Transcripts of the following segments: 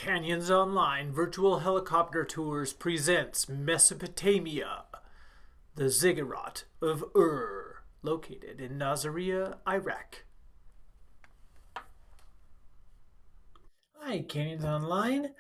Canyons Online Virtual Helicopter Tours presents Mesopotamia, the Ziggurat of Ur, located in Nasiriyah, Iraq. Hi, Canyons Online.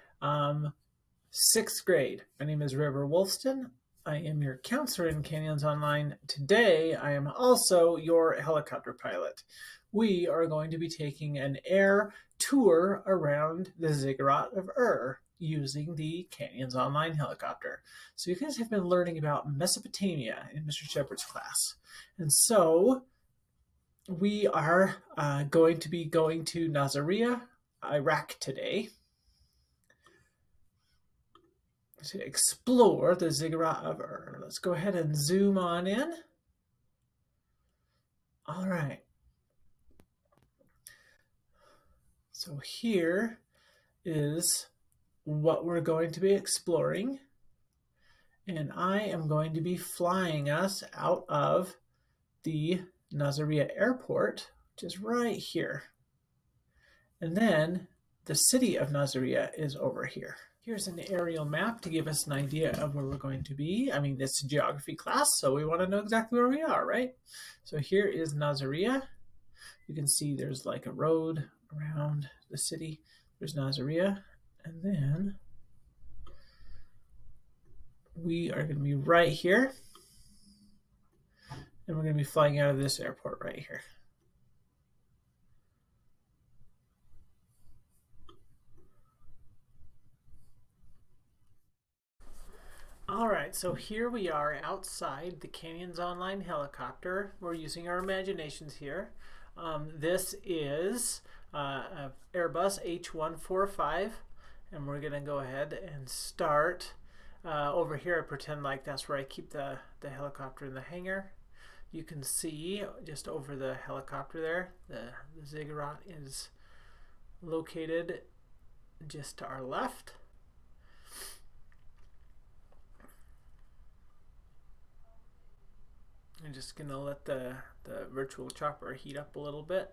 Sixth grade. My name is River Wolfston. I am your counselor in Canyons Online. Today, I am also your helicopter pilot. We are going to be taking an air tour around the Ziggurat of Ur using the Canyons Online helicopter. So you guys have been learning about Mesopotamia in Mr. Shepard's class. And so we are going to be going to Nasiriyah, Iraq today to explore the Ziggurat of Ur. Let's go ahead and zoom on in. All right. So here is what we're going to be exploring. And I am going to be flying us out of the Nasiriyah airport, which is right here. And then the city of Nasiriyah is over here. Here's an aerial map to give us an idea of where we're going to be. I mean, it's a geography class, so we want to know exactly where we are, right? So here is Nasiriyah. You can see there's like a road around the city. There's Nasiriyah. And then we are going to be right here. And we're going to be flying out of this airport right here. All right, so here we are outside the Canyons Online helicopter. We're using our imaginations here. This is a Airbus H145, and we're going to go ahead and start over here. I pretend like that's where I keep the helicopter in the hangar. You can see just over the helicopter there, the Ziggurat is located just to our left. I'm just going to let the virtual chopper heat up a little bit,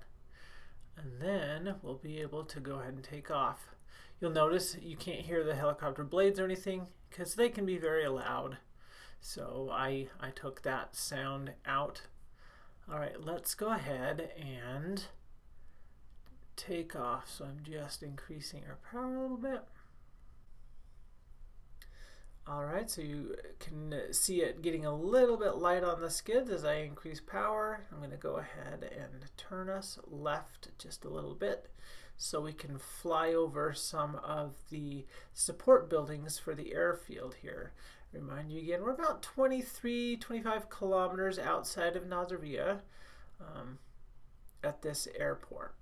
and then we'll be able to go ahead and take off. You'll notice you can't hear the helicopter blades or anything because they can be very loud. So I took that sound out. All right, let's go ahead and take off. So I'm just increasing our power a little bit. All right, so you can see it getting a little bit light on the skids as I increase power. I'm going to go ahead and turn us left just a little bit so we can fly over some of the support buildings for the airfield here. Remind you again, we're about 25 kilometers outside of Nasiriyah at this airport.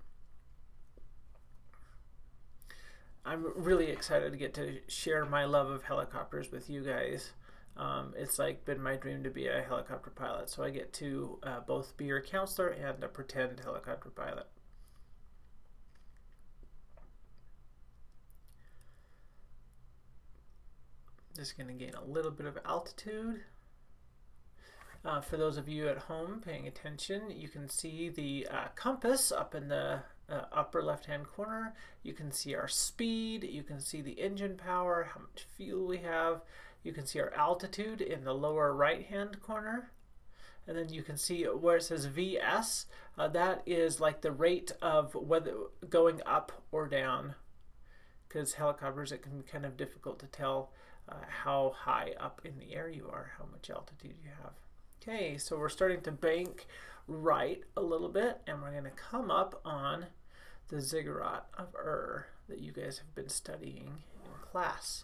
I'm really excited to get to share my love of helicopters with you guys. It's like been my dream to be a helicopter pilot, so I get to both be your counselor and a pretend helicopter pilot. Just going to gain a little bit of altitude. For those of you at home paying attention, you can see the compass up in the upper left-hand corner. You can see our speed. You can see the engine power, how much fuel we have. You can see our altitude in the lower right-hand corner. And then you can see where it says VS. That is like the rate of whether going up or down. Because helicopters, it can be kind of difficult to tell how high up in the air you are, how much altitude you have. Okay, so we're starting to bank right a little bit, and we're going to come up on the Ziggurat of Ur that you guys have been studying in class.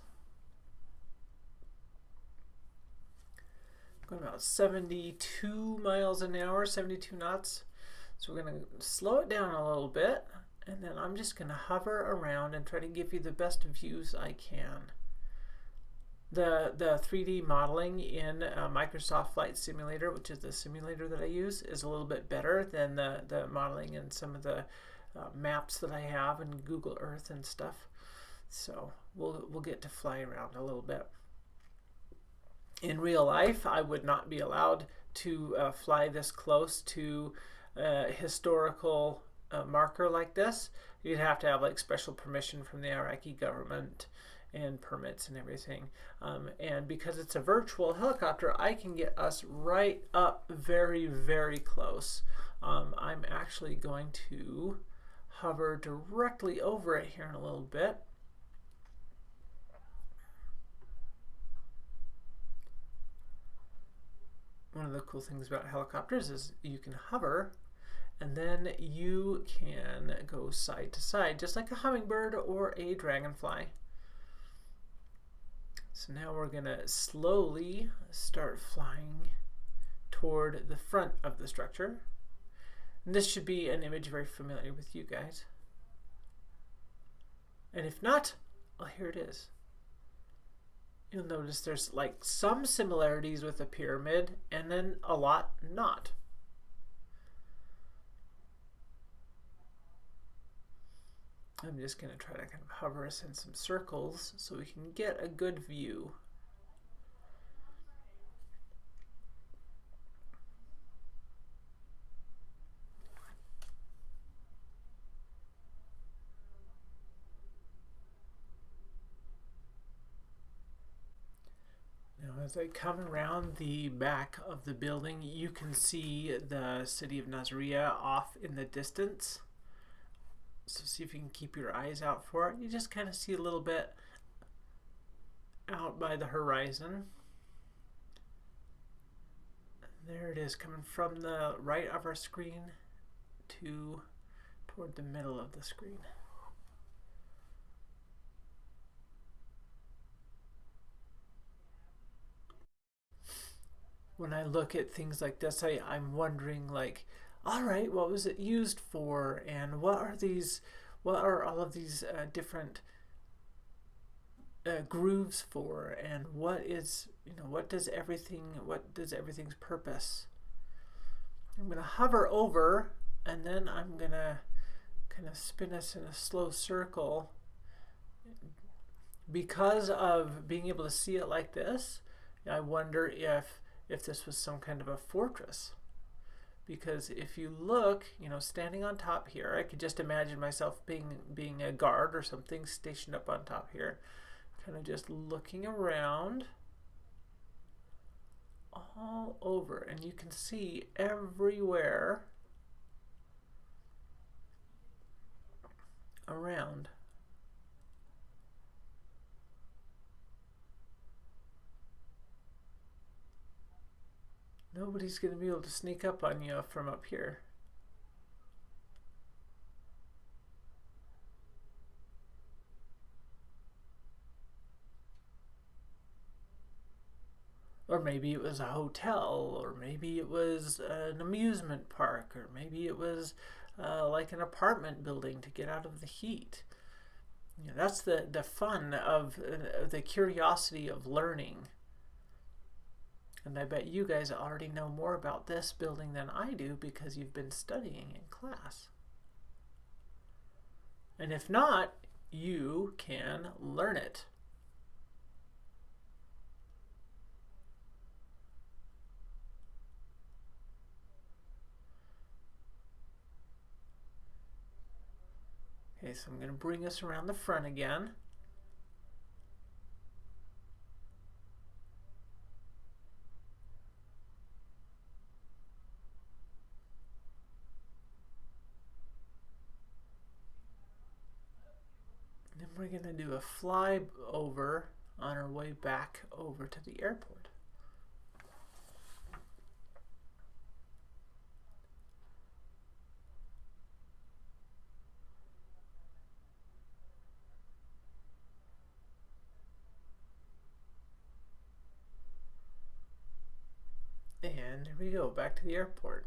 Going about 72 miles an hour, 72 knots. So we're going to slow it down a little bit, and then I'm just going to hover around and try to give you the best views I can. The 3D modeling in Microsoft Flight Simulator, which is the simulator that I use, is a little bit better than the modeling in some of the maps that I have in Google Earth and stuff. So we'll get to fly around a little bit. In real life, I would not be allowed to fly this close to historical marker like this, you'd have to have like special permission from the Iraqi government and permits and everything. And because it's a virtual helicopter, I can get us right up very, very close. I'm actually going to hover directly over it here in a little bit. One of the cool things about helicopters is you can hover and then you can go side to side just like a hummingbird or a dragonfly. So now we're going to slowly start flying toward the front of the structure. And this should be an image very familiar with you guys. And if not, well, here it is. You'll notice there's like some similarities with a pyramid and then a lot not. I'm just going to try to kind of hover us in some circles so we can get a good view. Now as I come around the back of the building, you can see the city of Nasiriyah off in the distance. So see if you can keep your eyes out for it. You just kind of see a little bit out by the horizon. There it is, coming from the right of our screen toward the middle of the screen. When I look at things like this, I'm wondering, like, all right, what was it used for, and what are all of these different grooves for, and what does everything's purpose? I'm going to hover over, and then I'm going to kind of spin us in a slow circle. Because of being able to see it like this, I wonder if this was some kind of a fortress. Because if you look, standing on top here, I could just imagine myself being a guard or something stationed up on top here, kind of just looking around all over, and you can see everywhere around. Nobody's going to be able to sneak up on you from up here. Or maybe it was a hotel, or maybe it was an amusement park, or maybe it was like an apartment building to get out of the heat. That's the fun of the curiosity of learning. And I bet you guys already know more about this building than I do because you've been studying in class. And if not, you can learn it. Okay, so I'm going to bring us around the front again. Then we're going to do a fly over on our way back over to the airport. And here we go, back to the airport.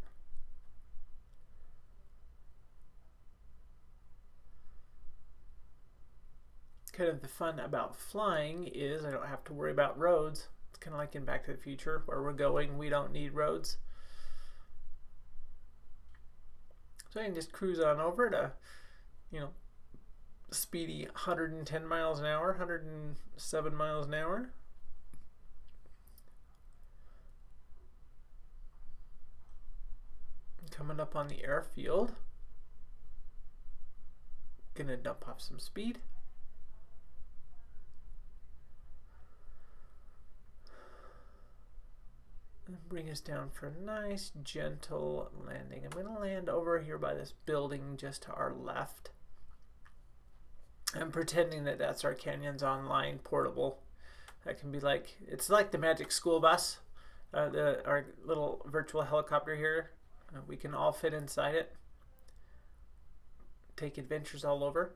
Kind of the fun about flying is I don't have to worry about roads. It's kind of like in Back to the Future, where we're going, we don't need roads. So I can just cruise on over to, speedy 110 miles an hour, 107 miles an hour. Coming up on the airfield. Gonna dump off some speed. And bring us down for a nice, gentle landing. I'm going to land over here by this building just to our left. I'm pretending that that's our Canyons Online portable. That can be like, it's like the Magic School Bus, our little virtual helicopter here. We can all fit inside it. Take adventures all over.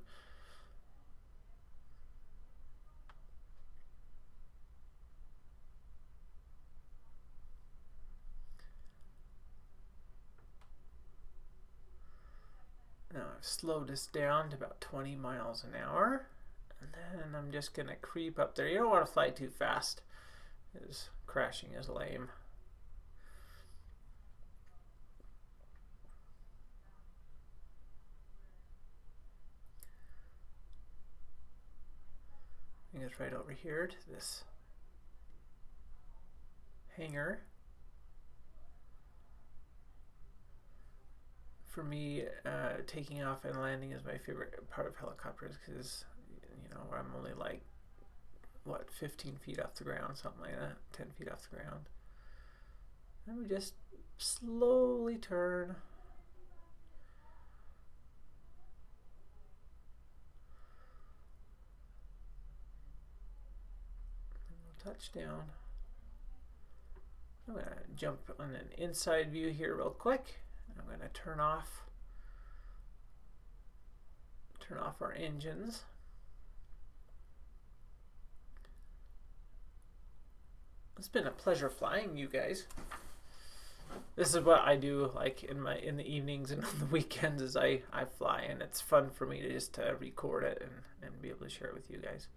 Now I've slowed us down to about 20 miles an hour. And then I'm just going to creep up there. You don't want to fly too fast, because crashing is lame. Bring us right over here to this hangar. For me, taking off and landing is my favorite part of helicopters, because you know, I'm only like, what, 15 feet off the ground, something like that, 10 feet off the ground. And we just slowly turn. And we'll touch down. I'm going to jump on an inside view here real quick. I'm going to turn off our engines. It's been a pleasure flying you guys. This is what I do, like in the evenings and on the weekends, is I fly, and it's fun for me to just record it and be able to share it with you guys.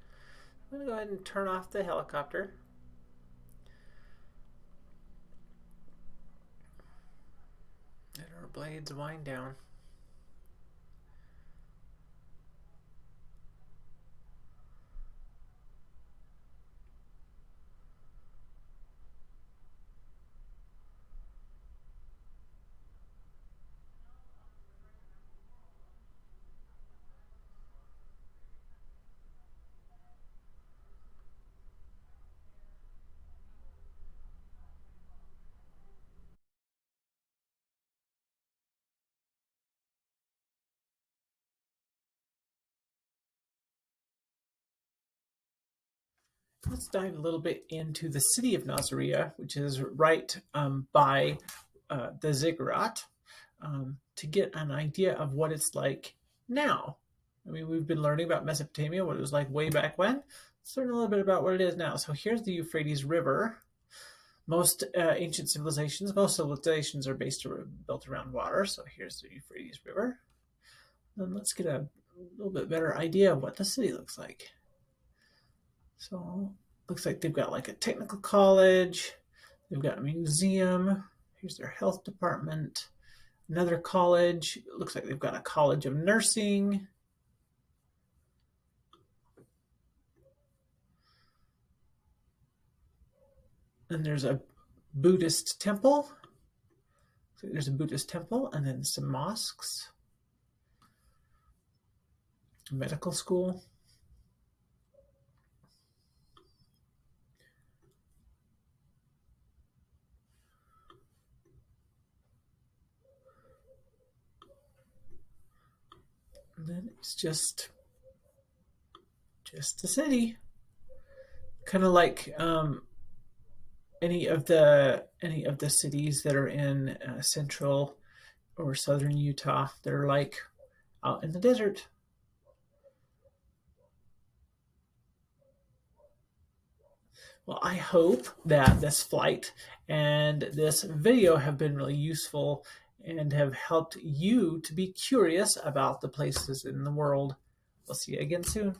I'm going to go ahead and turn off the helicopter. And our blades wind down. Let's dive a little bit into the city of Nasiriyah, which is right by the Ziggurat, to get an idea of what it's like now. I mean, we've been learning about Mesopotamia, what it was like way back when. Let's learn a little bit about what it is now. So here's the Euphrates River. Most ancient civilizations, most civilizations are built around water. So here's the Euphrates River. Then let's get a little bit better idea of what the city looks like. So looks like they've got like a technical college, they've got a museum, here's their health department, another college, it looks like they've got a college of nursing. And there's a Buddhist temple. So there's a Buddhist temple, and then some mosques, medical school. And then it's just a city, kind of like any of the cities that are in central or southern Utah. They're like out in the desert. Well, I hope that this flight and this video have been really useful and have helped you to be curious about the places in the world. We'll see you again soon.